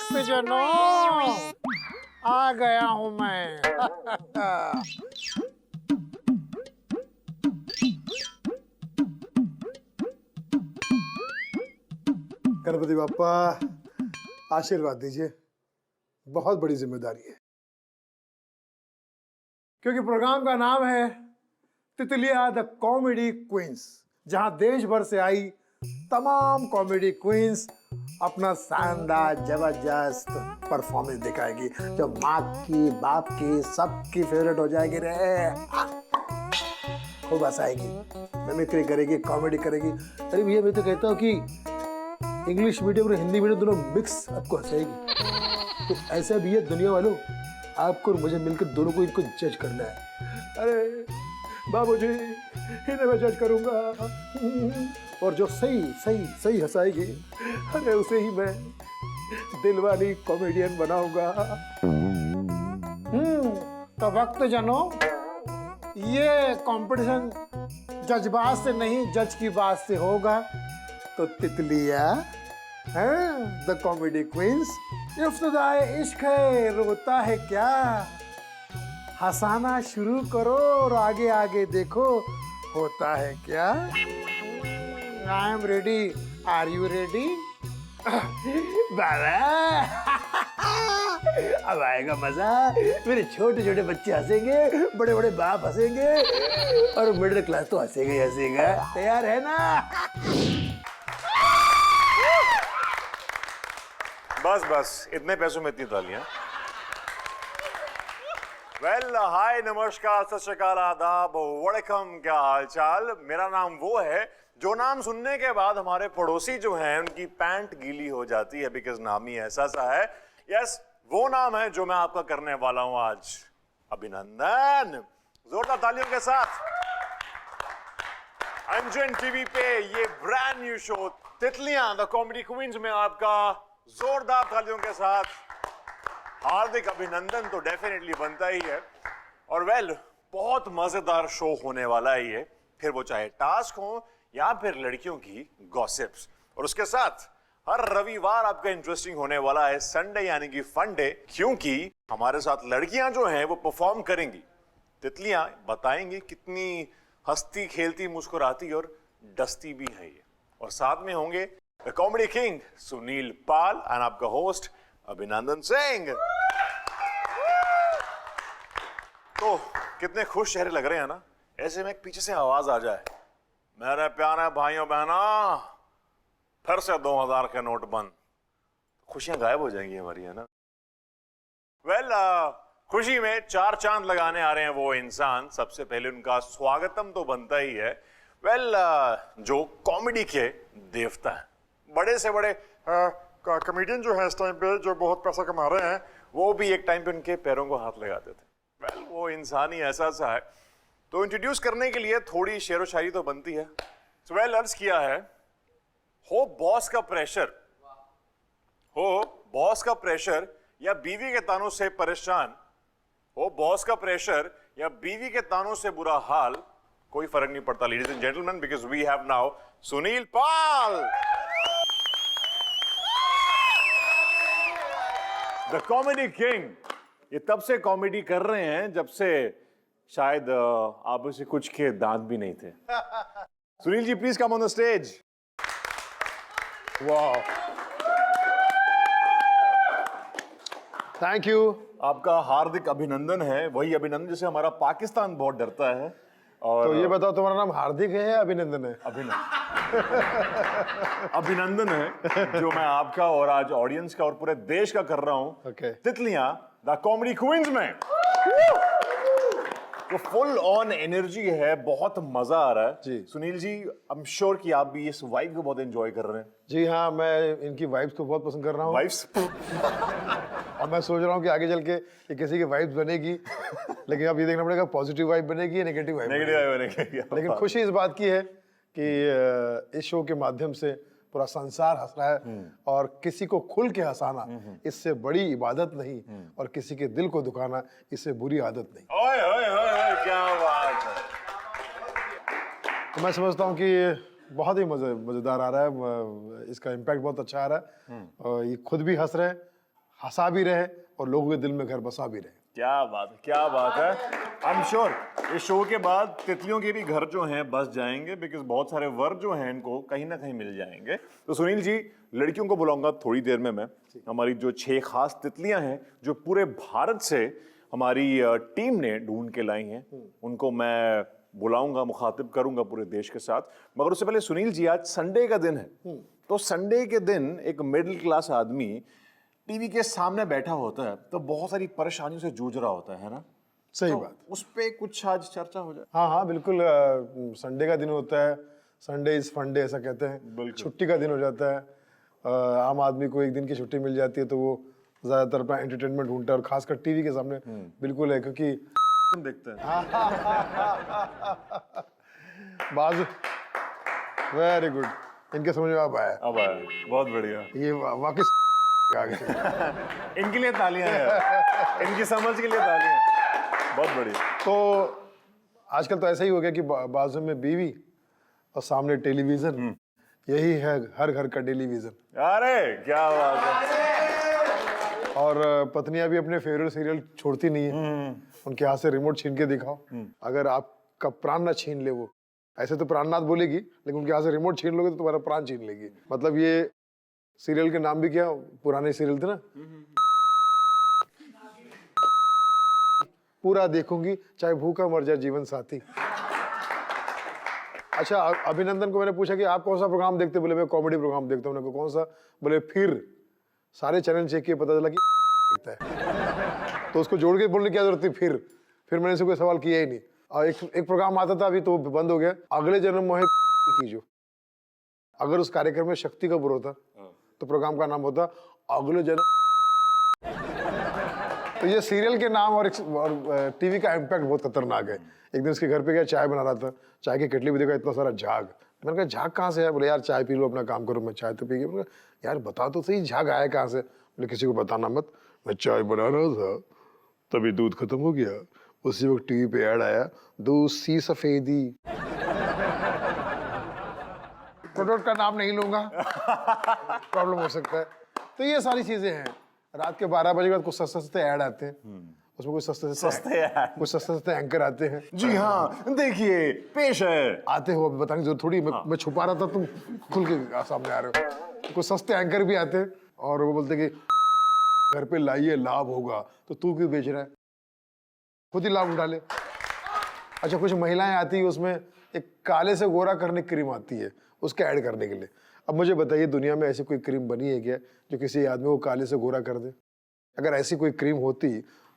भक्तजनों, आ गया हूं मैं। गणपति बाप्पा आशीर्वाद दीजिए, बहुत बड़ी जिम्मेदारी है। क्योंकि प्रोग्राम का नाम है तितलिया द कॉमेडी क्वींस, जहां देश भर से आई तमाम कॉमेडी क्वींस अपना शानदार जबरदस्त परफॉर्मेंस दिखाएगी, जो माँ की, बाप की, सबकी फेवरेट हो जाएगी रे। खूब हंसाएगी, मिमिक्री करेगी, कॉमेडी करेगी। अरे भैया, मैं तो कहता हूँ कि इंग्लिश मीडियम और हिंदी मीडियम दोनों मिक्स आपको हंसाएगी। तो ऐसा भी है दुनिया वालों, आपको और मुझे मिलकर दोनों को इनको जज करना है। अरे बाबूजी, इन्हें मैं जज करूंगा, और जो सही सही सही हंसाएगी, अरे उसे ही मैं दिल वाली कॉमेडियन बनाऊंगा। तो भक्तजनों, ये कंपटीशन जज्बात से नहीं, जज की बात से होगा। तो तितलिया द कॉमेडी क्वींस, इफ्तिदाए इश्क है, रोता है क्या? हंसाना शुरू करो और आगे आगे देखो होता है क्या। I am ready, are you ready? बाबा, अब आएगा मजा। मेरे छोटे छोटे बच्चे हंसेंगे, बड़े बड़े बाप हंसेंगे, और मिडिल क्लास तो हंसेगा ही हंसेगा। तैयार है ना? बस बस, इतने पैसों में इतनी तालियां। वेल, हाय, नमस्कार, सत श्री अकाल, आदाब, वड़कम, क्या हाल चाल। मेरा नाम वो है जो नाम सुनने के बाद हमारे पड़ोसी जो हैं उनकी पैंट गीली हो जाती है, बिकॉज नाम ही ऐसा सा है। यस, वो नाम है जो मैं आपका करने वाला हूं आज। अभिनंदन, जोरदार तालियों के साथ। अंजन टीवी पे ये ब्रांड न्यू शो तितलियां द कॉमेडी क्वींस में आपका जोरदार तालियों के साथ हार्दिक अभिनंदन तो डेफिनेटली बनता ही है। और वेल, बहुत मजेदार शो होने वाला है ये, फिर वो चाहे टास्क हो या फिर लड़कियों की गॉसिप्स। और उसके साथ हर रविवार आपका इंटरेस्टिंग होने वाला है संडे, यानी कि फन डे, क्योंकि हमारे साथ लड़कियां जो हैं वो परफॉर्म करेंगी। तितलियां बताएंगी कितनी हंसती, खेलती, मुस्कुराती और डस्ती भी है ये। और साथ में होंगे the comedy king Sunil Pal and आपका होस्ट अभिनंदन सिंह। तो कितने खुश चेहरे लग रहे हैं ना। ऐसे में एक पीछे से आवाज आ जाए, मेरे प्यारे भाइयों बहनों, फिर से 2000 के नोट बंद, खुशियां गायब हो जाएंगी हमारी, है ना। वेल, खुशी में चार चांद लगाने आ रहे हैं वो इंसान, सबसे पहले उनका स्वागतम तो बनता ही है। वेल, जो कॉमेडी के देवता हैं, बड़े से बड़े कॉमेडियन जो है इस टाइम पे, जो बहुत पैसा कमा रहे हैं, वो भी एक टाइम पे उनके पैरों को हाथ लगाते थे। वेल, वो इंसान ही ऐसा सा है। तो इंट्रोड्यूस करने के लिए थोड़ी शेरो शायरी तो बनती है। सो वेल, अर्ज किया है, हो बॉस का प्रेशर, हो बॉस का प्रेशर या बीवी के तानों से परेशान, हो बॉस का प्रेशर या बीवी के तानों से बुरा हाल, कोई फर्क नहीं पड़ता ladies and gentleman, because we have now Sunil Pal, the comedy king. ये तब से कॉमेडी कर रहे हैं जब से शायद आप में से कुछ के दांत भी नहीं थे। Sunil ji, please come on the stage. वाह, थैंक यू। आपका हार्दिक अभिनंदन है, वही अभिनंदन जिसे हमारा पाकिस्तान बहुत डरता है। और तो ये बताओ, तुम्हारा नाम हार्दिक है या अभिनंदन है? अभिनंदन है, जो मैं आपका और आज ऑडियंस का और पूरे देश का कर रहा हूं। तितलियां द कॉमेडी क्वींस में तो फुल ऑन एनर्जी है, बहुत मजा आ रहा है जी। Sunil ji, I am sure कि आप भी इस वाइब को बहुत एंजॉय कर रहे हैं। जी हाँ, मैं इनकी वाइब्स को बहुत पसंद कर रहा हूँ। वाइब्स और मैं सोच रहा हूँ कि आगे चल के ये किसी की वाइब्स बनेगी, लेकिन अब ये देखना पड़ेगा पॉजिटिव वाइब बनेगी या नेगेटिव वाइब नेगेटिव। लेकिन खुशी इस बात की है कि इस शो के माध्यम से पूरा संसार हंस रहा है, और किसी को खुल के हंसाना इससे बड़ी इबादत नहीं, और किसी के दिल को दुखाना इससे बुरी आदत नहीं। ओए ओए ओए, क्या बात है। तो मैं समझता हूँ कि बहुत ही मजेदार आ रहा है, इसका इम्पैक्ट बहुत अच्छा आ रहा है, और ये खुद भी हंस रहे हैं हंसा भी रहे और लोगों के दिल में घर बसा भी रहे। क्या बात है, क्या बात है। आई एम श्योर इस शो के बाद तितलियों के भी घर जो हैं बस जाएंगे, बिकॉज बहुत सारे वर्क जो हैं इनको कहीं ना कहीं मिल जाएंगे। तो सुनील जी, लड़कियों को बुलाऊंगा थोड़ी देर में मैं। हमारी जो 6 खास तितलियां हैं जो पूरे भारत से हमारी टीम ने ढूंढ के लाई हैं, उनको मैं बुलाऊंगा, मुखातिब करूंगा पूरे देश के साथ। मगर उससे पहले सुनील जी, आज संडे का दिन है, तो संडे के दिन एक मिडिल क्लास आदमी टीवी के सामने बैठा होता है तो बहुत सारी परेशानियों से जूझ रहा होता है ना। सही तो बात। उस पे कुछ आज चर्चा हो जाए। हाँ हाँ बिल्कुल। संडे का दिन होता है, संडे इज फंडे ऐसा कहते हैं, छुट्टी का दिन हो जाता है। आम आदमी को एक दिन की छुट्टी मिल जाती है तो वो ज्यादातर अपना एंटरटेनमेंट ढूंढता है, और खासकर टीवी के सामने बिल्कुल है, क्योंकि देखते हैं। बाजू वेरी गुड, इनके समझ में अब आया। अब आया, बहुत बढ़िया। ये वाकई आ गए। इनके लिए तालियां यार, इनकी समझ के लिए तालियां, बहुत बढ़िया। तो आजकल तो ऐसा ही हो गया कि बाजू में बीवी और सामने टेलीविजन, यही है हर घर का टेलीविजन। अरे क्या बात है। और पत्नियां भी अपने फेवरेट सीरियल छोड़ती नहीं है, उनके हाथ से रिमोट छीन के दिखाओ, अगर आपका प्राण ना छीन ले वो, ऐसे तो प्राणनाथ बोलेगी, लेकिन उनके हाथ से रिमोट छीन लोगे तो तुम्हारा प्राण छीन लेगी। मतलब ये सीरियल के नाम भी क्या पुराने सीरियल थे ना, पूरा देखूंगी चाहे भूखा मर जाए जीवन साथी। अच्छा, अभिनंदन को मैंने पूछा कि आप कौन सा प्रोग्राम देखते, बोले मैं कॉमेडी प्रोग्राम देखता हूँ। कौन सा, बोले फिर। सारे चैनल चेक किए, पता चला कि देखता है। तो उसको जोड़ के बोलने की क्या जरूरत थी, फिर मैंने से कोई सवाल किया ही नहीं। और एक प्रोग्राम आता था, अभी तो बंद हो गया, अगले जन्म मोहे कीजो। अगर उस कार्यक्रम में शक्ति कपूर होता तो प्रोग्राम का नाम होता अगले जन्म। तो ये सीरियल के नाम और टीवी का इम्पैक्ट बहुत खतरनाक है। एक दिन उसके घर पे गया, चाय बना रहा था, चाय की केटली भी देखा इतना सारा झाग। मैंने कहा झाग कहाँ से है? बोले यार चाय पी लो, अपना काम करो, मैं चाय तो पी गया। मैंने कहा यार बता तो सही झाग आया कहाँ से? बोले किसी को बताना मत, मैं चाय बना रहा था तभी दूध खत्म हो गया, उसी वक्त टीवी पे ऐड आया, दूध सी सफेदी। प्रोडक्ट का नाम नहीं लूंगा, प्रॉब्लम हो सकता है। तो ये सारी चीजें हैं। रात के 12 बजे के बाद कुछ सस्ते सस्ते ऐड आते हैं, उसमें कुछ सस्ते सस्ते एंकर आते हैं। जी हाँ, देखिए पेश है। आते हो, अभी बताने की जरूरत थोड़ी, मैं छुपा रहा था, तुम खुल के सामने आ रहे हो। कुछ सस्ते एंकर भी आते हैं और वो बोलते कि घर पे लाइए लाभ होगा, तो तू क्यों बेच रहा है, खुद ही लाभ उठा ले। अच्छा, कुछ महिलाएं आती है, उसमें एक काले से गोरा करने की क्रीम आती है, उसका ऐड करने के लिए। अब मुझे बताइए, दुनिया में ऐसी कोई क्रीम बनी है क्या जो किसी आदमी को काले से गोरा कर दे? अगर ऐसी कोई क्रीम होती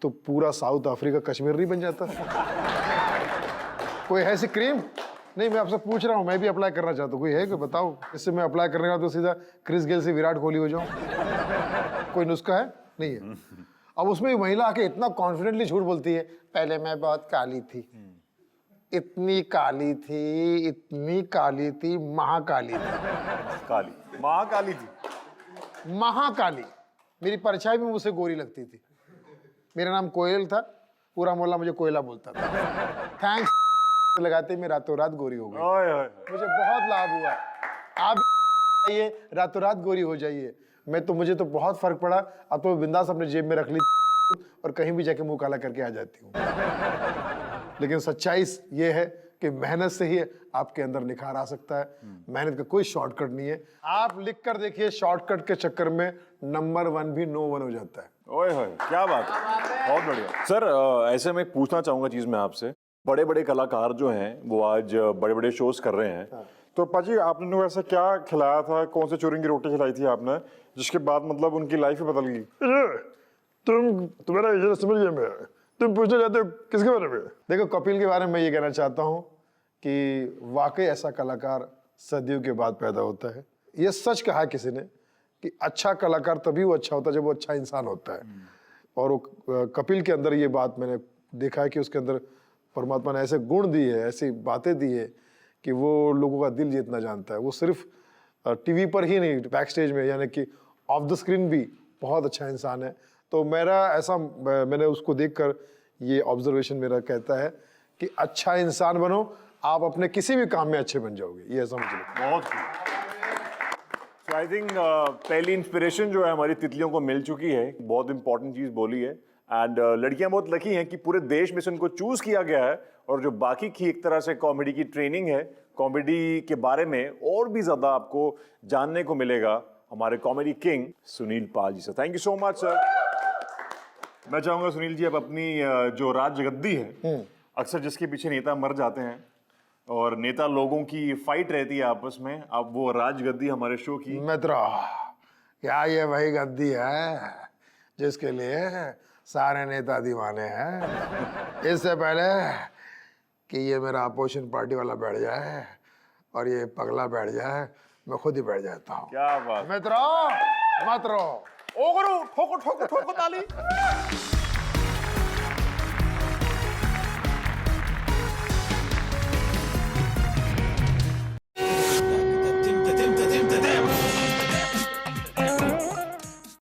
तो पूरा साउथ अफ्रीका कश्मीर नहीं बन जाता? कोई है ऐसी क्रीम? नहीं, मैं आपसे पूछ रहा हूँ, मैं भी अप्लाई करना चाहता हूँ। कोई है कि बताओ, इससे मैं अप्लाई करने का तो सीधा क्रिस गेल से विराट कोहली हो जाऊँ। कोई नुस्खा है? नहीं है। अब उसमें महिला आके इतना कॉन्फिडेंटली झूठ बोलती है, पहले मैं बहुत काली थी, इतनी काली थी, इतनी काली थी, महाकाली थी। काली, महाकाली थी, महाकाली। मेरी परछाई भी मुझसे गोरी लगती थी। मेरा नाम कोयल था, पूरा मोहल्ला मुझे कोयला बोलता था। थैंक्स लगाते मैं रातों रात गोरी हो गई। मुझे बहुत लाभ हुआ। आप ये रातों रात गोरी हो जाइए। मुझे तो बहुत फर्क पड़ा। अब तो बिंदास अपने जेब में रख ली और कहीं भी जाके मुंह काला करके आ जाती हूँ। लेकिन सच्चाई ये है कि मेहनत से ही आपके अंदर निखार आ सकता है। मेहनत का कोई शॉर्टकट नहीं है। आप लिख कर देखिए, शॉर्टकट के चक्कर में नंबर 1 भी नो 1 हो जाता है। ओए होए, क्या बात है, बहुत बढ़िया। सर, ऐसे में पूछना चाहूंगा चीज मैं आपसे, बड़े बड़े कलाकार जो हैं वो आज बड़े बड़े शोज कर रहे हैं, तो पाजी आपने ऐसा क्या खिलाया था, कौन से चूरन की रोटी खिलाई थी आपने, जिसके बाद मतलब उनकी लाइफ ही बदल गई? तुम्हारा इशारा समझ गया मैं। तुम पूछना चाहते हो किसके बारे में? देखो, कपिल के बारे में मैं ये कहना चाहता हूँ कि वाकई ऐसा कलाकार सदियों के बाद पैदा होता है। ये सच कहा किसी ने कि अच्छा कलाकार तभी वो अच्छा होता है जब वो अच्छा इंसान होता है। और वो कपिल के अंदर ये बात मैंने देखा है कि उसके अंदर परमात्मा ने ऐसे गुण दिए हैं, ऐसी बातें दी है कि वो लोगों का दिल जीतना जानता है। वो सिर्फ टीवी पर ही नहीं, बैक स्टेज में, यानी कि ऑफ द स्क्रीन भी बहुत अच्छा इंसान है। तो मैंने उसको देखकर ये ऑब्जर्वेशन मेरा कहता है कि अच्छा इंसान बनो, आप अपने किसी भी काम में अच्छे बन जाओगे। ये समझ लो। बहुत आई थिंक पहली इंस्पिरेशन जो है हमारी तितलियों को मिल चुकी है, बहुत इंपॉर्टेंट चीज बोली है। एंड लड़कियां बहुत लकी हैं कि पूरे देश में से उनको चूज किया गया है, और जो बाकी की एक तरह से कॉमेडी की ट्रेनिंग है, कॉमेडी के बारे में और भी ज्यादा आपको जानने को मिलेगा हमारे कॉमेडी किंग सुनील पाल जी से। Thank you so much sir. मैं चाहूंगा सुनील जी, अब अपनी जो राजगद्दी है, अक्सर जिसके पीछे नेता मर जाते हैं और नेता लोगों की फाइट रहती है आपस में, अब वो राजगद्दी हमारे शो की। मित्रों, क्या ये वही गद्दी है जिसके लिए सारे नेता दीवाने हैं? इससे पहले कि ये मेरा अपोजिशन पार्टी वाला बैठ जाए और ये पगला बैठ जाए, मैं खुद ही बैठ जाता हूँ। क्या बात। मित्रों, मत रो। ओ गुरु, ठोको ठोको ठोको ताली।